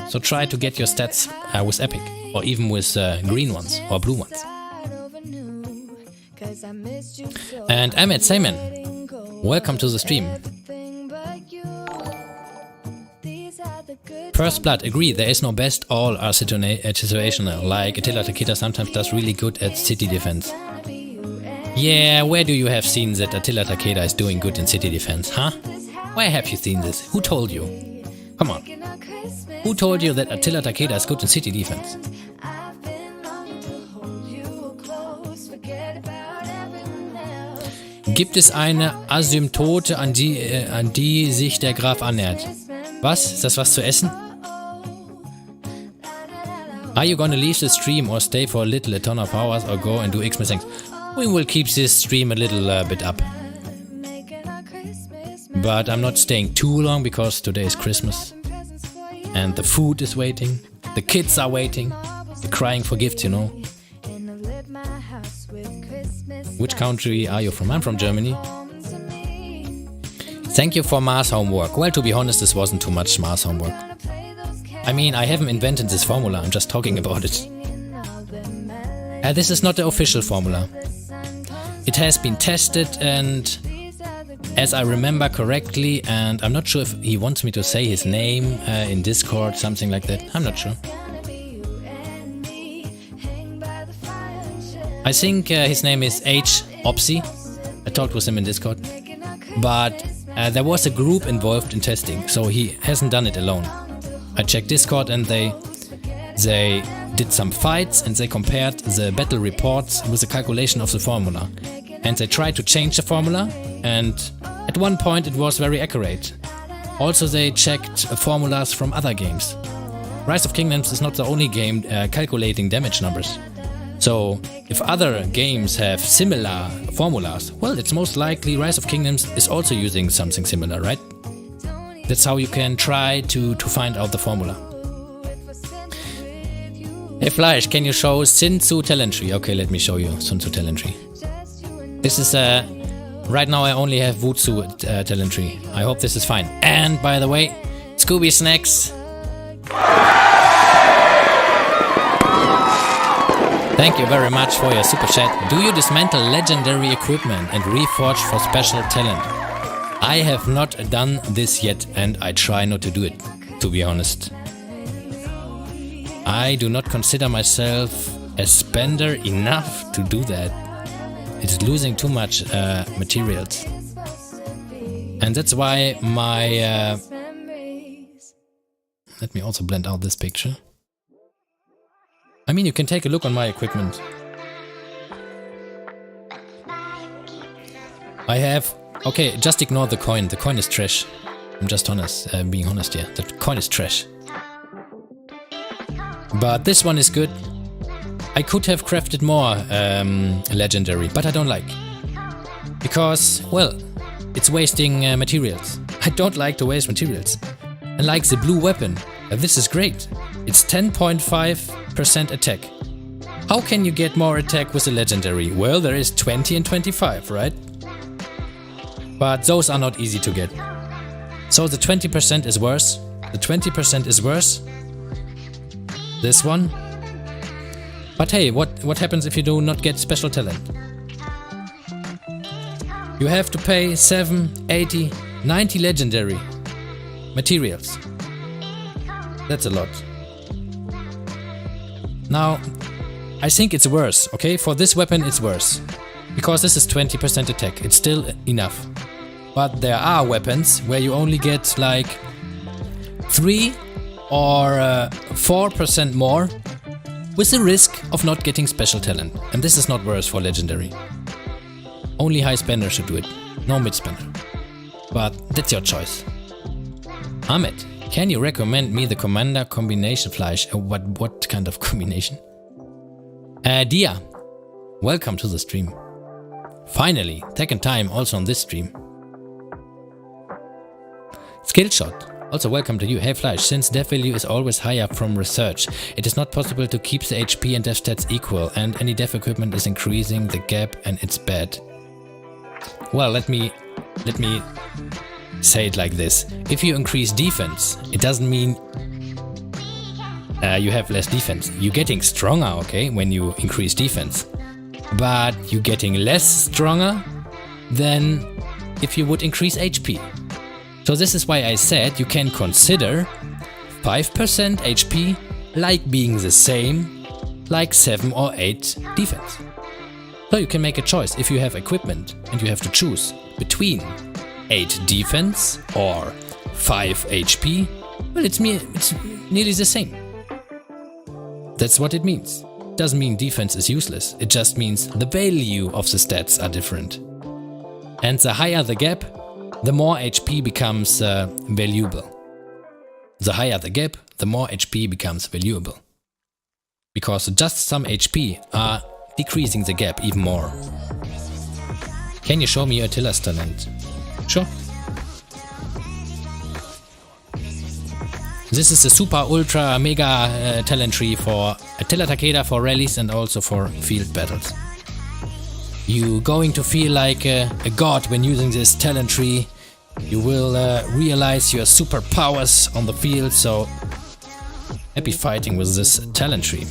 So try to get your stats with epic, or even with green ones or blue ones. And Ahmed Sayman, welcome to the stream. First Blood, agree, there is no best, all are situational, like Attila Takeda sometimes does really good at city defense. Yeah, where do you have seen that Attila Takeda is doing good in city defense, huh? Where have you seen this? Who told you? Come on. Who told you that Attila Takeda is good in city defense? Gibt es eine Asymptote, an die sich der Graf annähert? Was? Ist das was zu essen? Are you gonna leave the stream or stay for a ton of hours or go and do Xmas things? We will keep this stream a little bit up. But I'm not staying too long because today is Christmas. And the food is waiting. The kids are waiting. They're crying for gifts, you know. Which country are you from? I'm from Germany. Thank you for math homework. Well, to be honest, this wasn't too much math homework. I mean, I haven't invented this formula, I'm just talking about it. This is not the official formula. It has been tested and, as I remember correctly, and I'm not sure if he wants me to say his name in Discord, something like that, I'm not sure. I think his name is H. Opsy. I talked with him in Discord. But there was a group involved in testing, so he hasn't done it alone. I checked Discord and they did some fights and they compared the battle reports with the calculation of the formula. And they tried to change the formula, and at one point it was very accurate. Also they checked formulas from other games. Rise of Kingdoms is not the only game calculating damage numbers. So if other games have similar formulas, well, it's most likely Rise of Kingdoms is also using something similar, right? That's how you can try to find out the formula. Hey Fleisch, can you show Sun Tzu talent tree? Okay, let me show you Sun Tzu talent tree. This is right now I only have Wutsu talent tree. I hope this is fine. And by the way, Scooby Snacks. Thank you very much for your super chat. Do you dismantle legendary equipment and reforge for special talent? I have not done this yet and I try not to do it, to be honest. I do not consider myself a spender enough to do that. It's losing too much materials. And that's why my... let me also blend out this picture. I mean, you can take a look on my equipment. I have... Okay, just ignore the coin. The coin is trash. I'm just honest, being honest here. The coin is trash. But this one is good. I could have crafted more legendary, but I don't like. Because, well, it's wasting materials. I don't like to waste materials. And like the blue weapon, this is great. It's 10.5% attack. How can you get more attack with a legendary? Well, there is 20 and 25, right? But those are not easy to get. So the 20% is worse. The 20% is worse. This one. But hey, what happens if you do not get special talent? You have to pay 7, 80, 90 legendary materials. That's a lot. Now, I think it's worse, okay? For this weapon it's worse. Because this is 20% attack, it's still enough. But there are weapons where you only get like 3 or 4% more with the risk of not getting special talent. And this is not worse for legendary. Only high spender should do it, no mid spender. But that's your choice. Ahmed, can you recommend me the commander combination Fleisch? What kind of combination? Dia, welcome to the stream. Finally, second time also on this stream. Skillshot, also welcome to you. Hey Fleisch, since def value is always higher from research, it is not possible to keep the HP and def stats equal, and any def equipment is increasing the gap and it's bad. Well, let me say it like this. If you increase defense, it doesn't mean you have less defense. You're getting stronger, okay, when you increase defense. But you're getting less stronger than if you would increase HP. So this is why I said you can consider 5% HP like being the same like 7 or 8 defense. So you can make a choice if you have equipment and you have to choose between 8 defense or 5 HP. Well, it's nearly the same. That's what it means. Doesn't mean defense is useless. It just means the value of the stats are different. And the higher the gap, the more HP becomes valuable. The higher the gap, the more HP becomes valuable. Because just some HP are decreasing the gap even more. Can you show me your Attila's talent? Sure. This is a super ultra mega talent tree for Attila Takeda for rallies and also for field battles. You're going to feel like a god when using this talent tree. You will realize your superpowers on the field, so happy fighting with this talent tree.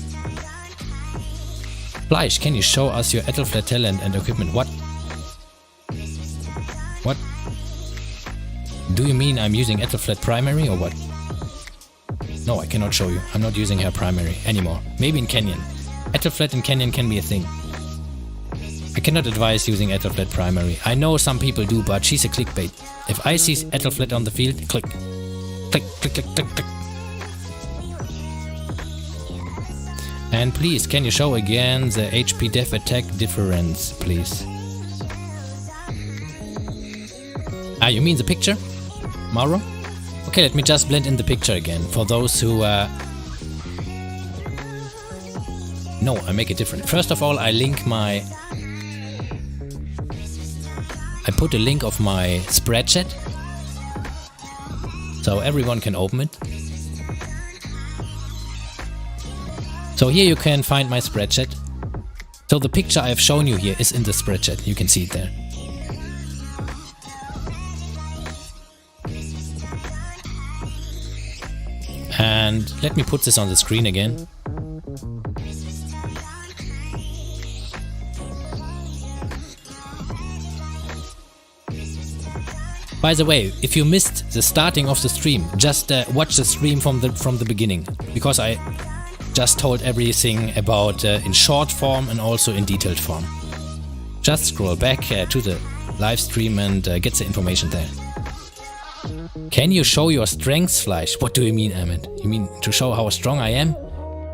Fleisch, can you show us your Ethelflaed talent and equipment? What? What? Do you mean I'm using Ethelflaed primary or what? No, I cannot show you. I'm not using her primary anymore. Maybe in Canyon. Ethelflaed in Canyon can be a thing. I cannot advise using Ethelflaed primary. I know some people do, but she's a clickbait. If I see Ethelflaed on the field, click. Click, click, click, click, click. And please, can you show again the HP def attack difference, please? Ah, you mean the picture, Mauro? Okay, let me just blend in the picture again, for those who... No, I make it different. First of all, I link my... I put a link of my spreadsheet. so everyone can open it. So here you can find my spreadsheet. So the picture I have shown you here is in the spreadsheet. You can see it there. And let me put this on the screen again. By the way, if you missed the starting of the stream, just watch the stream from the beginning, because I just told everything about in short form and also in detailed form. Just scroll back to the live stream and get the information there. Can you show your strengths, Fleisch? What do you mean, Ahmed? You mean to show how strong I am?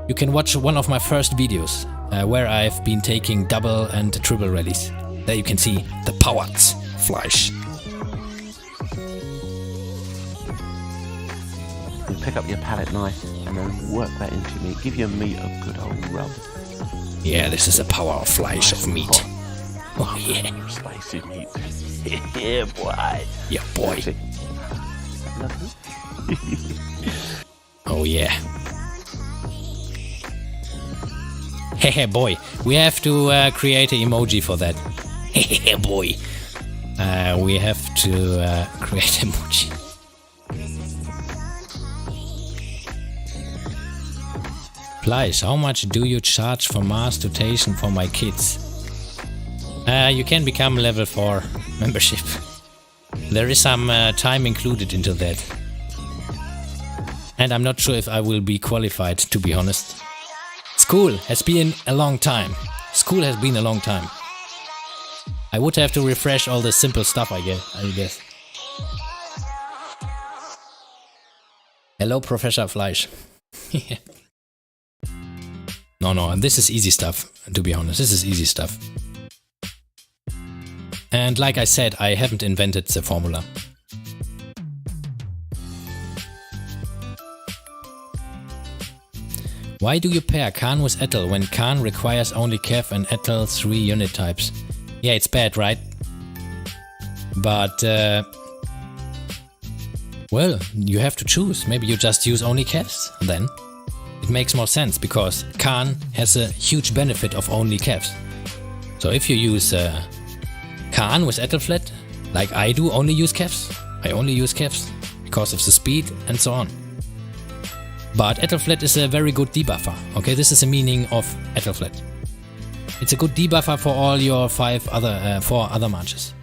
You can watch one of my first videos where I've been taking double and triple rallies. There you can see the powers, Fleisch. Pick up your palette knife and then work that into meat. Give your meat a good old rub. Yeah, this is the power of Fleisch, of meat. Oh yeah. Spicy meat. Yeah, boy. Yeah, boy. Oh yeah. Hehe, boy. We have to create an emoji for that. Hehe, boy. We have to create an emoji. Fleisch, how much do you charge for mass tuition for my kids? You can become level 4 membership. There is some time included into that. And I'm not sure if I will be qualified, to be honest. School has been a long time. School has been a long time. I would have to refresh all the simple stuff, I guess. Hello, Professor Fleisch. No, this is easy stuff, to be honest. This is easy stuff. And like I said, I haven't invented the formula. Why do you pair Khan with Ethyl when Khan requires only Kev and Ethyl 3 unit types? Yeah, it's bad, right? But, well, you have to choose. Maybe you just use only Kevs then. It makes more sense, because Khan has a huge benefit of only Kevs. So if you use Khan with Ethelflat, like I do, only use Kevs. I only use Kevs because of the speed and so on. But Ethelflat is a very good debuffer. Okay, this is the meaning of Ethelflat. It's a good debuffer for all your 4 other marches.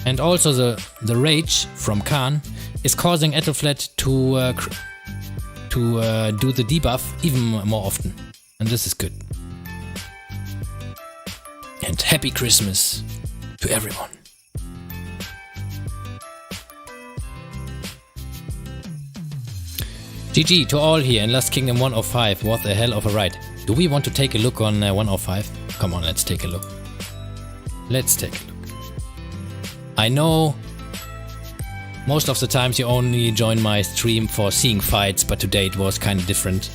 And also the rage from Khan is causing Ethelflat to do the debuff even more often, and this is good. And happy Christmas to everyone. GG to all here in Last Kingdom 105. What the hell of a ride. Do we want to take a look on 105? Come on, let's take a look. Let's take a look. I know most of the times you only join my stream for seeing fights, but today it was kind of different.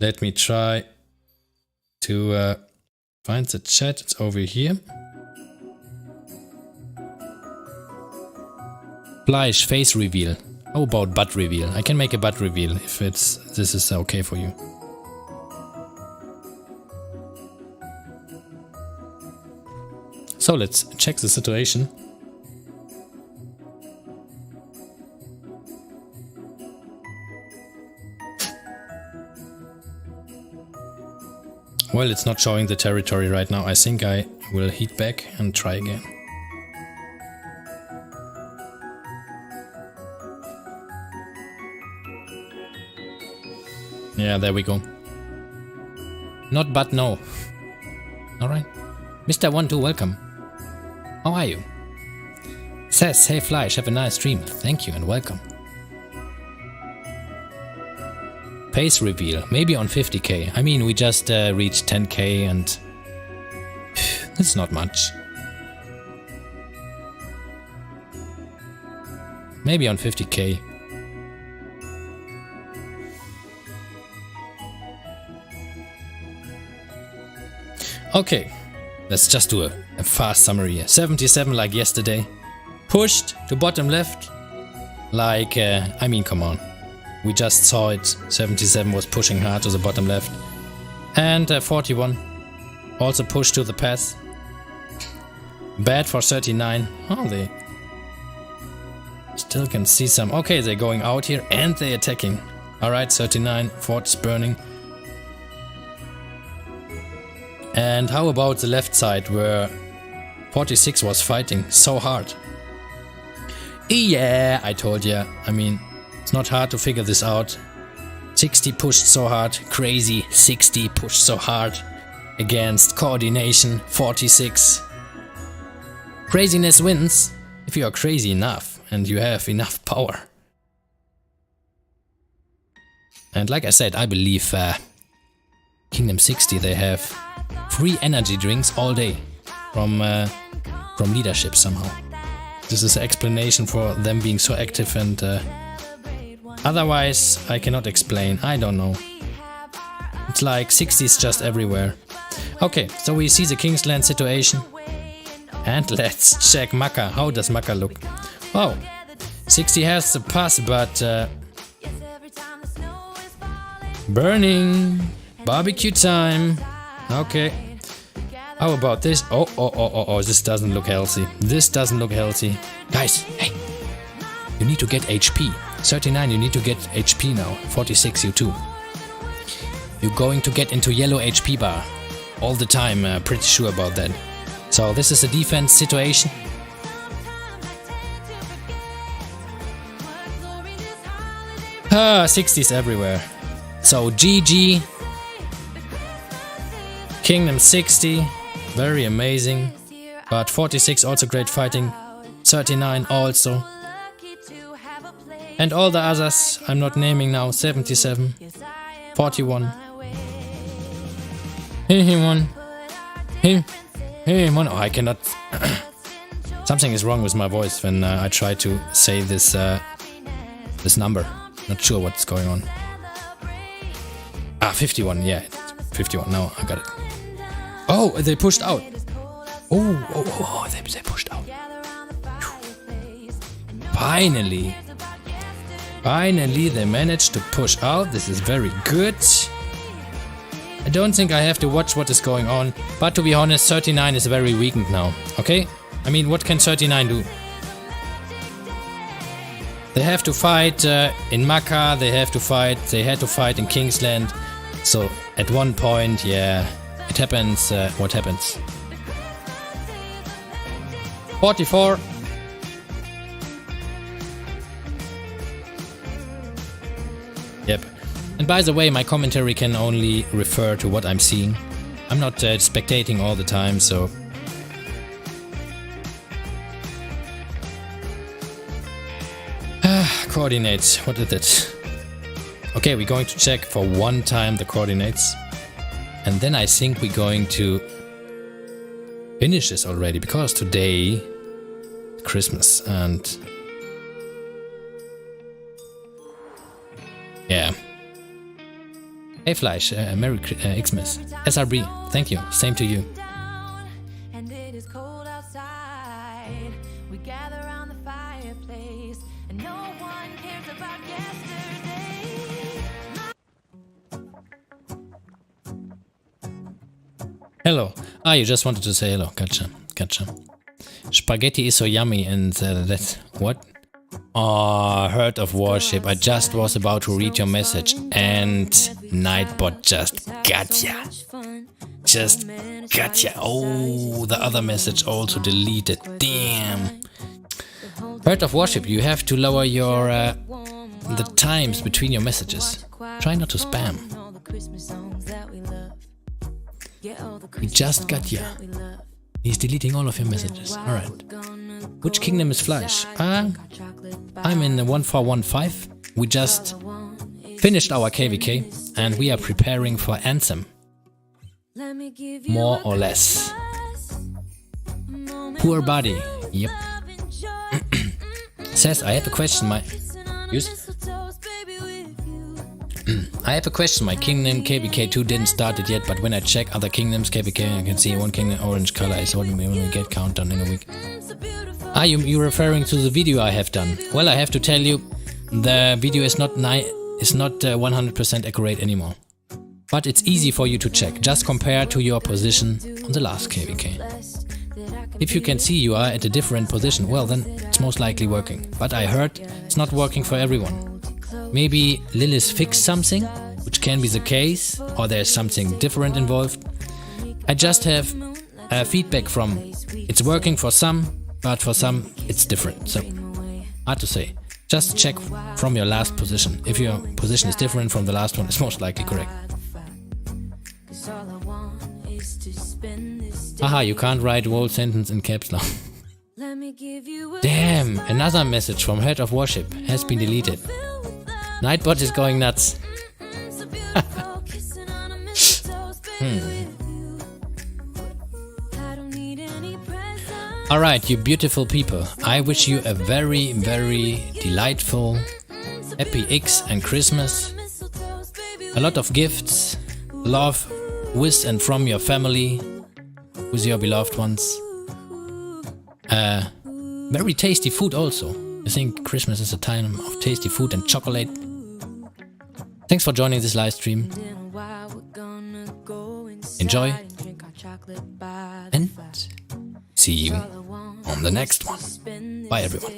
Let me try to find the chat. It's over here. Fleisch face reveal. How about butt reveal? I can make a butt reveal if this is okay for you. So let's check the situation. Well, it's not showing the territory right now. I think I will heat back and try again. Yeah, there we go. Not but no. Alright. Mr. 12, welcome. How are you? Says, hey Fleisch, have a nice stream. Thank you and welcome. Pace reveal, maybe on 50k. I mean, we just reached 10k and it's not much. Maybe on 50k. Okay, Let's just do a fast summary here. 77 like yesterday. Pushed to bottom left. Like, I mean, come on. We just saw it. 77 was pushing hard to the bottom left. And 41. Also pushed to the path. Bad for 39. Oh, they still can see some. Okay, they're going out here and they're attacking. Alright, 39. Fort is burning. And how about the left side where 46 was fighting so hard? Yeah, I told ya. I mean, it's not hard to figure this out. 60 pushed so hard. Crazy 60 pushed so hard. Against coordination 46. Craziness wins if you are crazy enough and you have enough power. And like I said, I believe Kingdom 60 they have free energy drinks all day from leadership somehow. This is an explanation for them being so active, and otherwise I cannot explain. I don't know. It's like 60s just everywhere. Okay, so we see the Kingsland situation. And let's check Maka. How does Maka look? Oh, 60 has the pass, but burning. Barbecue time. Okay. How about this? Oh, this doesn't look healthy. This doesn't look healthy. Guys, hey, you need to get HP. 39, you need to get HP now. 46, you too. You're going to get into yellow HP bar all the time, pretty sure about that. So this is a defense situation. Ah, 60s everywhere. So GG. Kingdom 60, very amazing. But 46 also great fighting. 39 also. And all the others I'm not naming now. 77, 41. He won. He won. Oh, I cannot. Something is wrong with my voice when I try to say this this number. Not sure what's going on. Ah, 51. Yeah, 51. Now I got it. Oh, they pushed out. Oh, they pushed out. Finally, they managed to push out. This is very good. I don't think I have to watch what is going on, but to be honest, 39 is very weakened now, okay? I mean, what can 39 do? They have to fight in Maka, they had to fight in Kingsland, so at one point, yeah, it happens, what happens? 44. Yep. And by the way, my commentary can only refer to what I'm seeing. I'm not spectating all the time, so... Coordinates, what is it? Okay, we're going to check for one time the coordinates. And then I think we're going to finish this already, because today Christmas and... yeah. Hey Fleisch, Merry Xmas. SRB, thank you, same to you. And it is cold outside. We gather around the fireplace, and no one cares about yesterday. Hello. Ah, you just wanted to say hello. Gotcha. Spaghetti is so yummy, and that's what? Oh, Heart of Worship. I just was about to read your message, and Nightbot just gotcha. Just gotcha. Oh, the other message also deleted. Damn. Heart of Worship, you have to lower your the times between your messages. Try not to spam. He just got ya. He's deleting all of your messages. Alright. Which kingdom is Fleisch? I'm in 1415. We just finished our KVK and we are preparing for Anthem. More or less. Poor body. Yep. Says, I have a question, I have a question. My kingdom KBK2 didn't start it yet, but when I check other kingdoms KBK, I can see one kingdom orange color is what we only get countdown in a week. Are you referring to the video I have done? Well, I have to tell you, the video is not 100% accurate anymore. But it's easy for you to check. Just compare to your position on the last KBK. If you can see you are at a different position, well then it's most likely working. But I heard it's not working for everyone. Maybe Lilith fixed something, which can be the case, or there's something different involved. I just have feedback from it's working for some, but for some it's different. So hard to say. Just check from your last position. If your position is different from the last one, it's most likely correct. Haha, you can't write a whole sentence in caps lock. Damn, another message from Head of Worship has been deleted. Nightbot is going nuts. Alright, you beautiful people. I wish you a very, very delightful, happy X and Christmas. A lot of gifts, love with and from your family, with your beloved ones. Very tasty food also. I think Christmas is a time of tasty food and chocolate. Thanks for joining this live stream. Enjoy and see you on the next one. Bye everyone.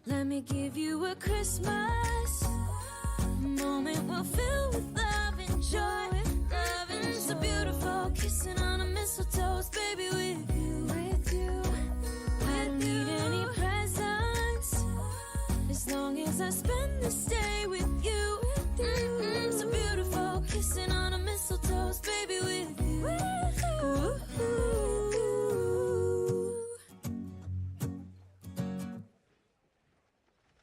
Let me give you a Christmas moment we'll fill with love and joy. Loving so beautiful, kissing on a mistletoe, baby, with you. I don't need any presents as long as I spend this day with you. So beautiful, kissing on a mistletoe, baby, with you.